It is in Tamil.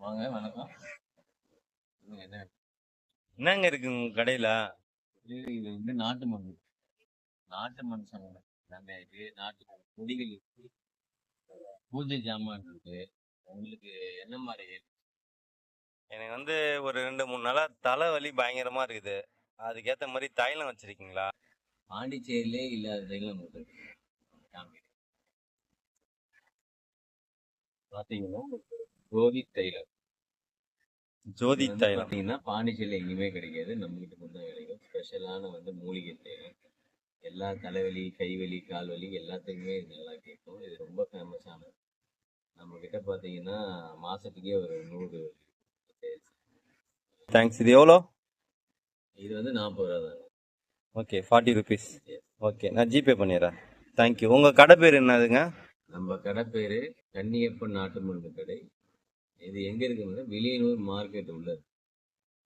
வாங்க வணக்கம். என்ன என்னங்க இருக்கு உங்க கடையில? இது வந்து நாட்டு மண் சமையல் எல்லாமே இருக்கு. நாட்டு பொடிகள் இருக்கு, பூஜை ஜாமான் இருக்கு. உங்களுக்கு என்ன மாதிரி? எனக்கு வந்து ஒரு 2-3 நாளா தலைவலி பயங்கரமா இருக்குது. அதுக்கேத்த மாதிரி தைலம் வச்சிருக்கீங்களா? பாண்டிச்சேரியிலே இல்லாத தைலம் இருக்கு. பாத்தீங்கன்னா ஜோதி தைலம். ஜோதி தைலம். பாத்தீங்கன்னா பாண்டிச்சேரியில எங்கேயுமே கிடைக்காது, நம்ம கிட்ட மட்டும் தான் கிடைக்கும். ஸ்பெஷலான மூலிகை தைலம். எல்லா தலைவலி, கைவலி, கால்வலி எல்லாத்துக்குமே இது நல்லா கேட்கும். இது ரொம்ப ஃபேமஸான. நம்ம கிட்ட பாத்தீங்கன்னா மாசத்துக்கே ஒரு 100 தேங்க்ஸ். இது எவ்வளோ? இது வந்து 40 ரூபா தான். Okay, 40 rupees. ஓகே, நான் ஜிபே பண்ணிடுறேன். தேங்க்யூ. உங்கள் கடை பேர் என்னதுங்க? நம்ம கடை பேர் கன்னியப்பன் நாட்டு மருந்து கடை. இது எங்கே இருக்குன்னா வில்லியனூர் மார்க்கெட் உள்ள